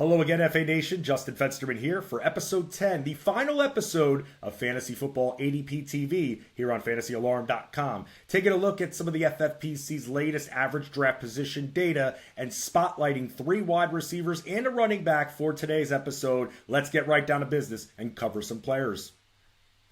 Hello again, FA Nation. Justin Fensterman here for episode 10, the final episode of Fantasy Football ADP TV here on fantasyalarm.com. Taking a look at some of the FFPC's latest average draft position data and spotlighting 3 wide receivers and a running back for today's episode. Let's get right down to business and cover some players.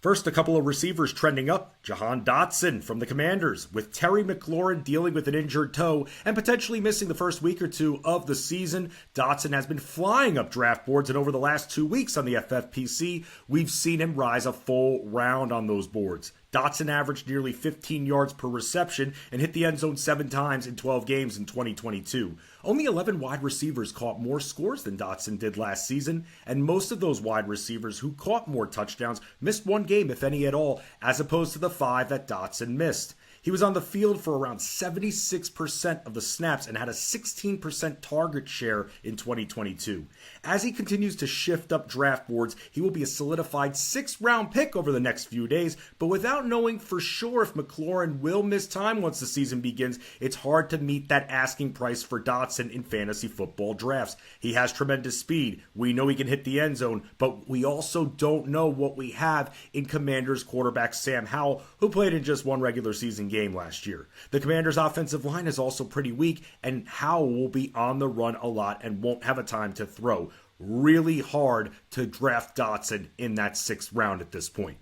First, a couple of receivers trending up. Jahan Dotson from the Commanders, with Terry McLaurin dealing with an injured toe and potentially missing the first week or two of the season. Dotson has been flying up draft boards, and over the last 2 weeks on the FFPC, we've seen him rise a full round on those boards. Dotson averaged nearly 15 yards per reception and hit the end zone 7 times in 12 games in 2022. Only 11 wide receivers caught more scores than Dotson did last season, and most of those wide receivers who caught more touchdowns missed 1 game, if any at all, as opposed to the 5 that Dotson missed. He was on the field for around 76% of the snaps and had a 16% target share in 2022. As he continues to shift up draft boards, he will be a solidified 6th-round pick over the next few days, but without knowing for sure if McLaurin will miss time once the season begins, it's hard to meet that asking price for Dotson in fantasy football drafts. He has tremendous speed. We know he can hit the end zone, but we also don't know what we have in Commanders quarterback Sam Howell, who played in just 1 regular season game last year. The Commanders' offensive line is also pretty weak, and Howell will be on the run a lot and won't have a time to throw. Really hard to draft Dotson in that 6th round at this point.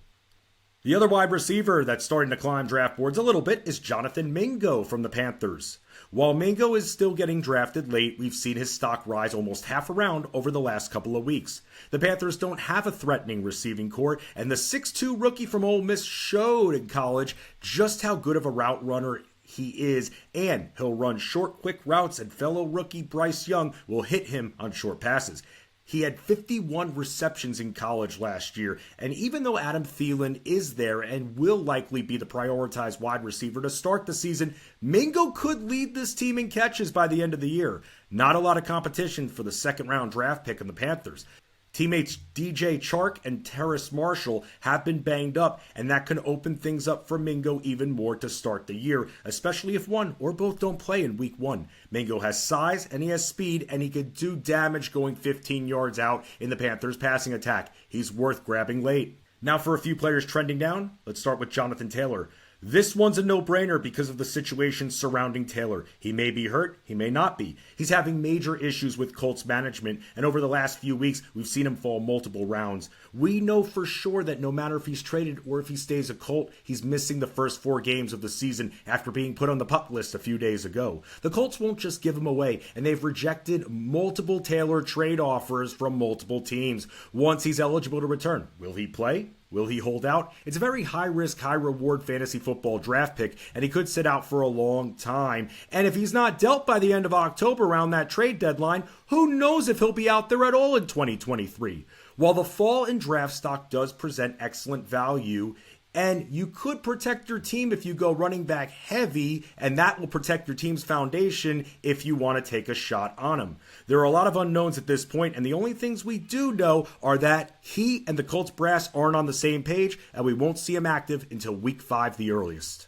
The other wide receiver that's starting to climb draft boards a little bit is Jonathan Mingo from the Panthers. While Mingo is still getting drafted late, we've seen his stock rise almost half a round over the last couple of weeks. The Panthers don't have a threatening receiving core, and the 6'2 rookie from Ole Miss showed in college just how good of a route runner he is, and he'll run short, quick routes, and fellow rookie Bryce Young will hit him on short passes. He had 51 receptions in college last year, and even though Adam Thielen is there and will likely be the prioritized wide receiver to start the season, Mingo could lead this team in catches by the end of the year. Not a lot of competition for the 2nd-round draft pick in the Panthers. Teammates DJ Chark and Terrace Marshall have been banged up, and that can open things up for Mingo even more to start the year, especially if one or both don't play in week 1. Mingo has size and he has speed, and he could do damage going 15 yards out in the Panthers' passing attack. He's worth grabbing late. Now for a few players trending down, let's start with Jonathan Taylor. This one's a no-brainer because of the situation surrounding Taylor. He may be hurt, he may not be. He's having major issues with Colts management, and over the last few weeks, we've seen him fall multiple rounds. We know for sure that no matter if he's traded or if he stays a Colt, he's missing the first 4 games of the season after being put on the PUP list a few days ago. The Colts won't just give him away, and they've rejected multiple Taylor trade offers from multiple teams. Once he's eligible to return, will he play? Will he hold out? It's a very high-risk, high-reward fantasy football draft pick, and he could sit out for a long time. And if he's not dealt by the end of October around that trade deadline, who knows if he'll be out there at all in 2023. While the fall in draft stock does present excellent value, and you could protect your team if you go running back heavy, and that will protect your team's foundation if you want to take a shot on him. There are a lot of unknowns at this point, and the only things we do know are that he and the Colts brass aren't on the same page, and we won't see him active until week 5 the earliest.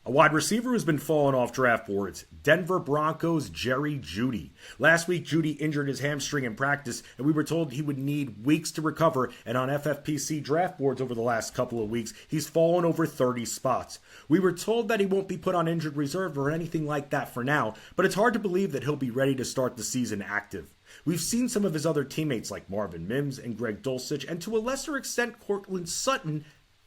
A wide receiver who's been falling off draft boards, Denver Broncos' Jeudy. Last week, Jeudy injured his hamstring in practice, and we were told he would need weeks to recover, and on FFPC draft boards over the last couple of weeks, he's fallen over 30 spots. We were told that he won't be put on injured reserve or anything like that for now, but it's hard to believe that he'll be ready to start the season active. We've seen some of his other teammates like Marvin Mims and Greg Dulcich, and to a lesser extent Courtland Sutton,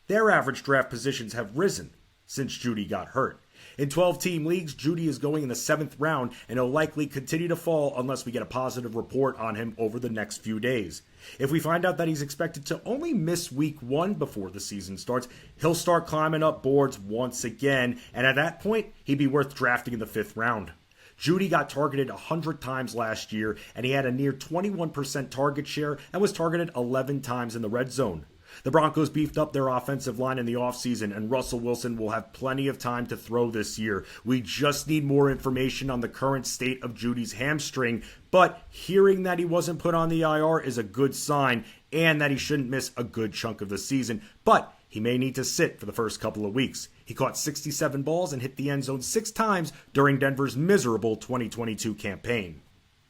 their average draft positions have risen since Jeudy got hurt. In 12-team leagues, Jeudy is going in the 7th round, and he'll likely continue to fall unless we get a positive report on him over the next few days. If we find out that he's expected to only miss week 1 before the season starts, he'll start climbing up boards once again, and at that point, he'd be worth drafting in the 5th round. Jeudy got targeted 100 times last year, and he had a near 21% target share and was targeted 11 times in the red zone. The Broncos beefed up their offensive line in the offseason, and Russell Wilson will have plenty of time to throw this year. We just need more information on the current state of Jeudy's hamstring, but hearing that he wasn't put on the IR is a good sign, and that he shouldn't miss a good chunk of the season, but he may need to sit for the first couple of weeks. He caught 67 balls and hit the end zone 6 times during Denver's miserable 2022 campaign.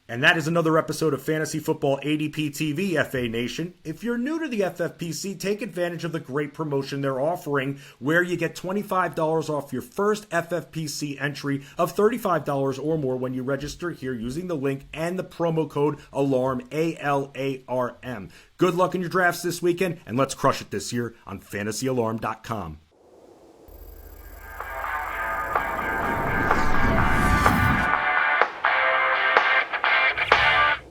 And that is another episode of Fantasy Football ADP TV, FA Nation. If you're new to the FFPC, take advantage of the great promotion they're offering where you get $25 off your first FFPC entry of $35 or more when you register here using the link and the promo code ALARM, ALARM. Good luck in your drafts this weekend, and let's crush it this year on fantasyalarm.com.